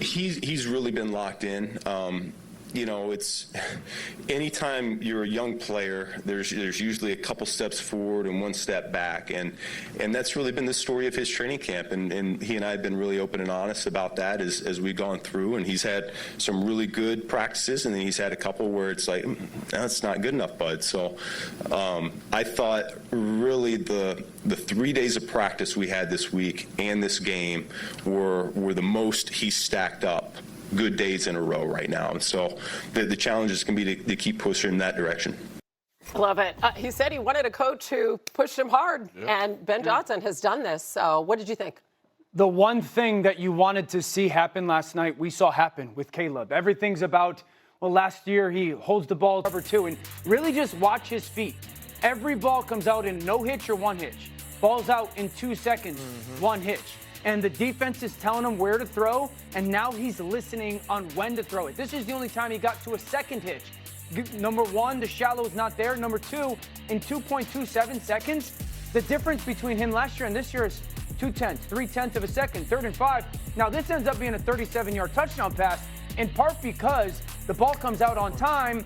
He's really been locked in. It's anytime you're a young player, there's usually a couple steps forward and one step back, and that's really been the story of his training camp. And he and I have been really open and honest about that as we've gone through. And he's had some really good practices, and then he's had a couple where it's like, that's not good enough, bud. So I thought really the 3 days of practice we had this week and this game were the most he's stacked up good days in a row right now. And so the challenge is going to be to keep pushing in that direction. Love it. He said he wanted a coach who pushed him hard, and Ben Johnson has done this. So what did you think? The one thing that you wanted to see happen last night, we saw happen with Caleb. Everything's about, last year he holds the ball cover two, and really just watch his feet. Every ball comes out in no hitch or one hitch. Ball's out in 2 seconds, one hitch. And the defense is telling him where to throw, and now he's listening on when to throw it. This is the only time he got to a second hitch. Number one, the shallow is not there. Number two, in 2.27 seconds, the difference between him last year and this year is 0.3 of a second, 3rd and 5. Now, this ends up being a 37-yard touchdown pass, in part because the ball comes out on time,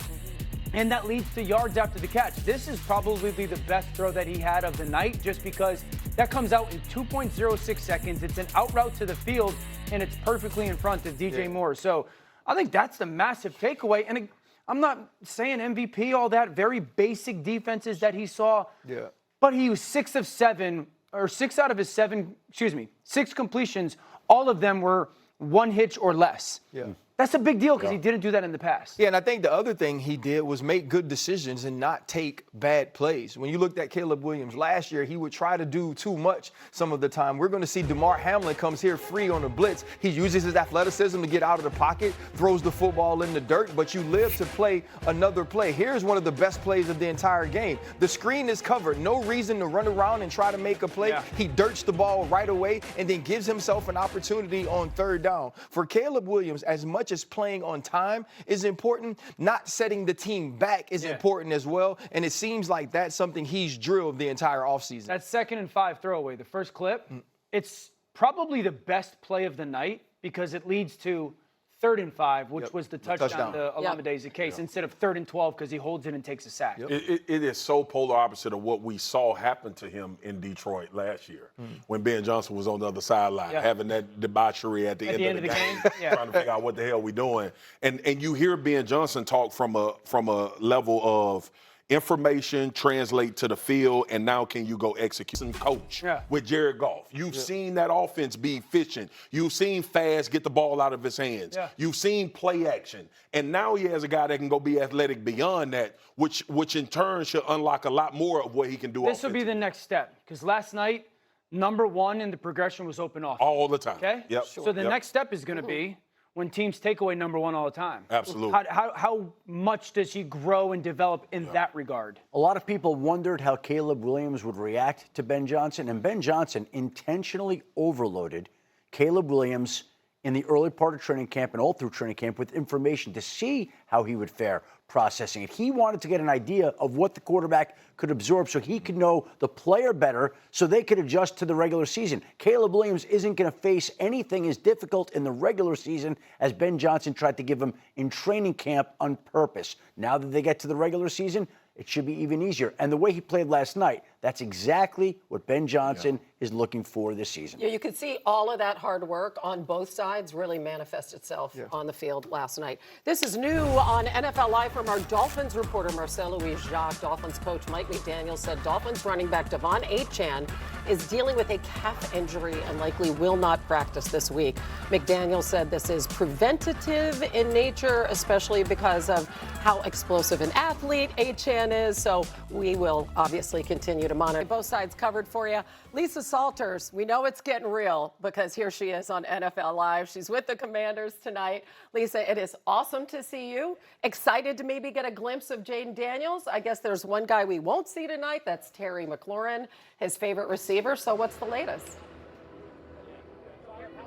and that leads to yards after the catch. This is probably the best throw that he had of the night, just because that comes out in 2.06 seconds. It's an out route to the field, and it's perfectly in front of DJ Moore. So I think that's the massive takeaway. And I'm not saying MVP, all that very basic defenses that he saw. Yeah. But he was 6 out of his 6 completions. All of them were one hitch or less. Yeah. That's a big deal because he didn't do that in the past. Yeah, and I think the other thing he did was make good decisions and not take bad plays. When you looked at Caleb Williams last year, he would try to do too much some of the time. We're going to see DeMar Hamlin comes here free on a blitz. He uses his athleticism to get out of the pocket, throws the football in the dirt, but you live to play another play. Here's one of the best plays of the entire game. The screen is covered. No reason to run around and try to make a play. Yeah. He dirts the ball right away and then gives himself an opportunity on 3rd down. For Caleb Williams, as much as playing on time is important, not setting the team back is important as well. And it seems like that's something he's drilled the entire offseason. That 2nd and 5 throwaway, the first clip, it's probably the best play of the night because it leads to 3rd and 5, which was the touchdown to Olamide Zaccheaus, instead of 3rd and 12 because he holds it and takes a sack. It is so polar opposite of what we saw happen to him in Detroit last year when Ben Johnson was on the other sideline, having that debauchery at the end of the game. Trying to figure out what the hell we doing. And you hear Ben Johnson talk from a level of information translate to the field, and now can you go execute and coach with Jared Goff? You've seen that offense be efficient. You've seen Fast get the ball out of his hands. You've seen play action. And now he has a guy that can go be athletic beyond that, which in turn should unlock a lot more of what he can do. This will be the next step, because last night, number one in the progression was open offense. All the time. Okay? Yep. So the next step is going to be when teams take away number one all the time. Absolutely. How much does he grow and develop in that regard? A lot of people wondered how Caleb Williams would react to Ben Johnson, and Ben Johnson intentionally overloaded Caleb Williams in the early part of training camp and all through training camp with information to see how he would fare processing it. He wanted to get an idea of what the quarterback could absorb so he could know the player better so they could adjust to the regular season. Caleb Williams isn't going to face anything as difficult in the regular season as Ben Johnson tried to give him in training camp on purpose. Now that they get to the regular season, it should be even easier. And the way he played last night, that's exactly what Ben Johnson is looking for this season. Yeah, you could see all of that hard work on both sides really manifest itself on the field last night. This is new on NFL Live from our Dolphins reporter, Marcel Louis-Jacques. Dolphins coach Mike McDaniel said Dolphins running back Devon Achane is dealing with a calf injury and likely will not practice this week. McDaniel said this is preventative in nature, especially because of how explosive an athlete Achane is. So we will obviously continue to monitor. Both sides covered for you. Lisa Salters, we know it's getting real because here she is on NFL Live. She's with the Commanders tonight. Lisa, it is awesome to see you. Excited to maybe get a glimpse of Jaden Daniels. I guess there's one guy we won't see tonight. That's Terry McLaurin, his favorite receiver. So what's the latest?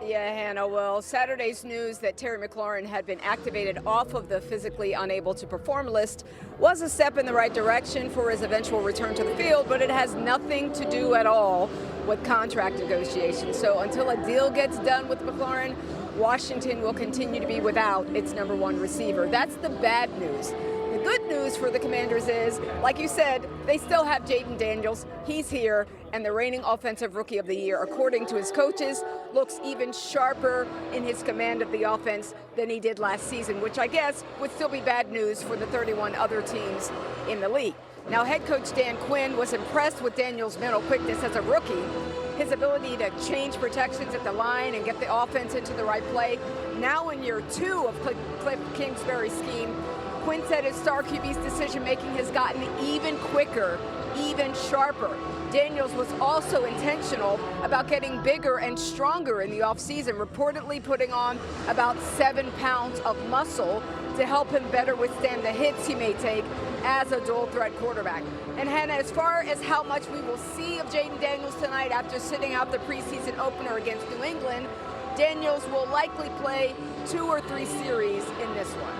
Yeah, Hannah. Well, Saturday's news that Terry McLaurin had been activated off of the physically unable to perform list was a step in the right direction for his eventual return to the field, but it has nothing to do at all with contract negotiations. So until a deal gets done with McLaurin, Washington will continue to be without its number one receiver. That's the bad news. The good news for the Commanders is, like you said, they still have Jaden Daniels. He's here, and the reigning Offensive Rookie of the Year, according to his coaches, looks even sharper in his command of the offense than he did last season, which I guess would still be bad news for the 31 other teams in the league. Now, head coach Dan Quinn was impressed with Daniels' mental quickness as a rookie, his ability to change protections at the line and get the offense into the right play. Now in year 2 of Cliff Kingsbury's scheme, Quinn said his star QB's decision-making has gotten even quicker, even sharper. Daniels was also intentional about getting bigger and stronger in the offseason, reportedly putting on about 7 pounds of muscle to help him better withstand the hits he may take as a dual-threat quarterback. And Hannah, as far as how much we will see of Jaden Daniels tonight after sitting out the preseason opener against New England, Daniels will likely play 2 or 3 series in this one.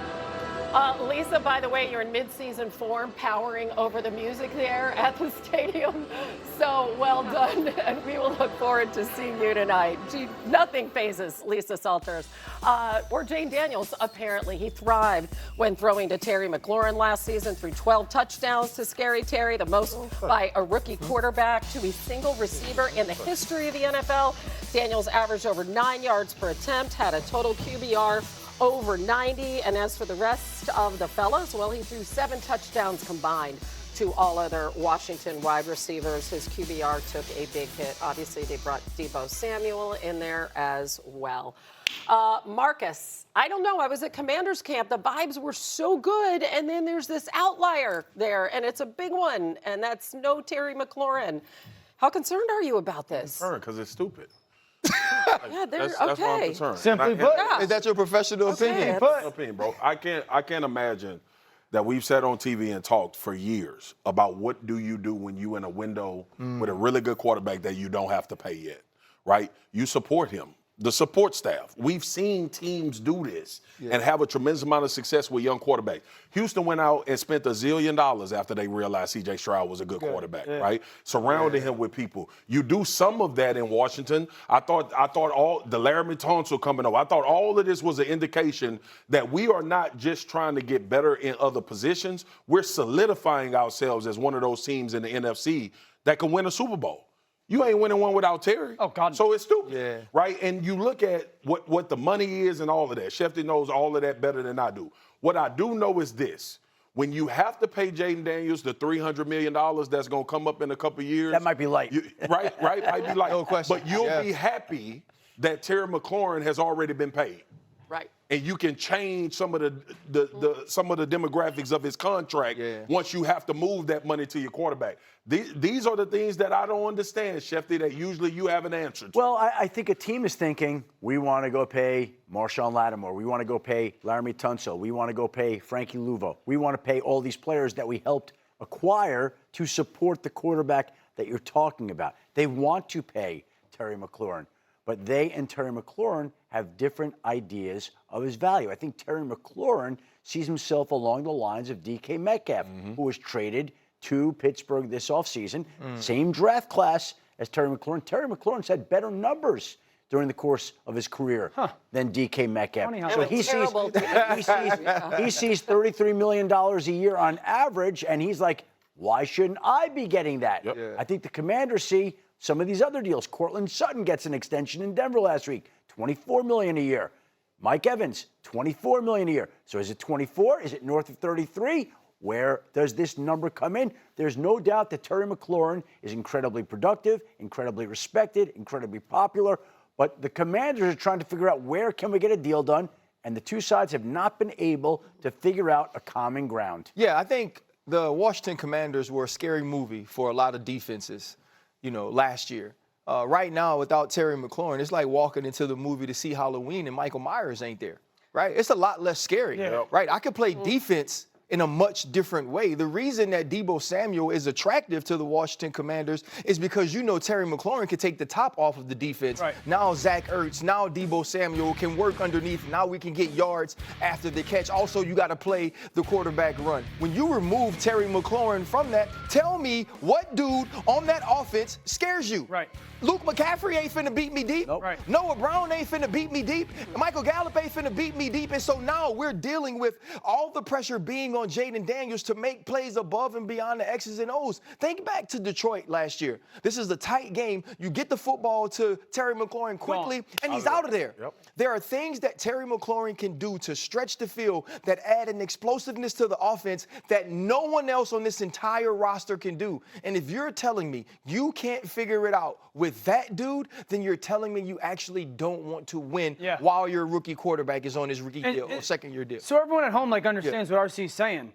Lisa, by the way, you're in mid-season form, powering over the music there at the stadium. So well done, and we will look forward to seeing you tonight. Gee, nothing phases Lisa Salters. Or Jane Daniels, apparently. He thrived when throwing to Terry McLaurin last season, threw 12 touchdowns to Scary Terry, the most by a rookie quarterback to a single receiver in the history of the NFL. Daniels averaged over 9 yards per attempt, had a total QBR over 90. And as for the rest of the fellas, well, he threw 7 touchdowns combined to all other Washington wide receivers. His QBR took a big hit. Obviously, they brought Deebo Samuel in there as well. Marcus, I don't know. I was at Commanders camp. The vibes were so good. And then there's this outlier there, and it's a big one. And that's no Terry McLaurin. How concerned are you about this? I'm concerned because it's stupid. Yeah, that's why I'm concerned. Simply put. Is that your professional opinion? Opinion, bro. I can't imagine that we've sat on TV and talked for years about what do you do when you in a window with a really good quarterback that you don't have to pay yet, right? You support him. The support staff. We've seen teams do this and have a tremendous amount of success with young quarterbacks. Houston went out and spent $1 zillion after they realized C.J. Stroud was a good quarterback, right? Surrounding him with people. You do some of that in Washington. I thought all the Laramie Tunsil coming over. I thought all of this was an indication that we are not just trying to get better in other positions. We're solidifying ourselves as one of those teams in the NFC that can win a Super Bowl. You ain't winning one without Terry. Oh, God. So it's stupid, right? And you look at what the money is and all of that. Shefty knows all of that better than I do. What I do know is this. When you have to pay Jaden Daniels the $300 million that's going to come up in a couple of years. That might be light. Right, might be light. No question. But you'll be happy that Terry McLaurin has already been paid. Right. And you can change some of the demographics of his contract once you have to move that money to your quarterback. These are the things that I don't understand, Shefty, that usually you have an answer to. Well, I think a team is thinking, we want to go pay Marshawn Lattimore. We want to go pay Laramie Tunsil. We want to go pay Frankie Luvo. We want to pay all these players that we helped acquire to support the quarterback that you're talking about. They want to pay Terry McLaurin. But they and Terry McLaurin have different ideas of his value. I think Terry McLaurin sees himself along the lines of DK Metcalf, who was traded to Pittsburgh this offseason. Same draft class as Terry McLaurin. Terry McLaurin's had better numbers during the course of his career than DK Metcalf. So he sees $33 million a year on average, and he's like, why shouldn't I be getting that? I think the Commanders see some of these other deals. Cortland Sutton gets an extension in Denver last week, $24 million a year. Mike Evans, $24 million a year. So is it 24? Is it north of 33? Where does this number come in? There's no doubt that Terry McLaurin is incredibly productive, incredibly respected, incredibly popular. But the Commanders are trying to figure out where can we get a deal done, and the two sides have not been able to figure out a common ground. Yeah, I think the Washington Commanders were a scary movie for a lot of defenses, last year. Right now, without Terry McLaurin, it's like walking into the movie to see Halloween and Michael Myers ain't there, right? It's a lot less scary, right? I could play defense in a much different way. The reason that Deebo Samuel is attractive to the Washington Commanders is because Terry McLaurin can take the top off of the defense. Right. Now Zach Ertz, now Deebo Samuel can work underneath. Now we can get yards after the catch. Also, you got to play the quarterback run. When you remove Terry McLaurin from that, tell me what dude on that offense scares you. Right. Luke McCaffrey ain't finna beat me deep. Nope. Right. Noah Brown ain't finna beat me deep. Michael Gallup ain't finna beat me deep. And so now we're dealing with all the pressure being on Jaden Daniels to make plays above and beyond the X's and O's. Think back to Detroit last year. This is a tight game. You get the football to Terry McLaurin quickly, and he's out of there. Yep. There are things that Terry McLaurin can do to stretch the field that add an explosiveness to the offense that no one else on this entire roster can do. And if you're telling me you can't figure it out with that dude, then you're telling me you actually don't want to win while your rookie quarterback is on his rookie deal or second-year deal. So everyone at home understands what RC is saying.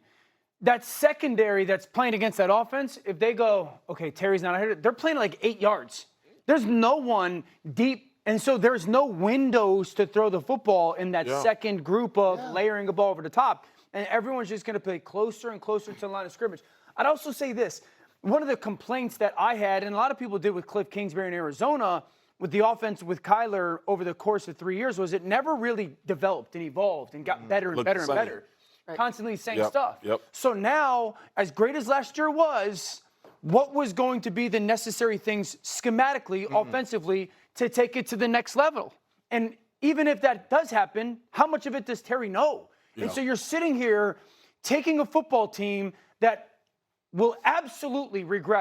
That secondary that's playing against that offense, if they go, okay, Terry's not here, they're playing like 8 yards. There's no one deep, and so there's no windows to throw the football in that second group of layering a ball over the top. And everyone's just going to play closer and closer to the line of scrimmage. I'd also say this. One of the complaints that I had, and a lot of people did with Cliff Kingsbury in Arizona, with the offense with Kyler over the course of 3 years, was it never really developed and evolved and got better and better and better. Right. Constantly the same stuff. Yep. So now, as great as last year was, what was going to be the necessary things schematically, offensively, to take it to the next level? And even if that does happen, how much of it does Terry know? And so you're sitting here taking a football team that will absolutely regret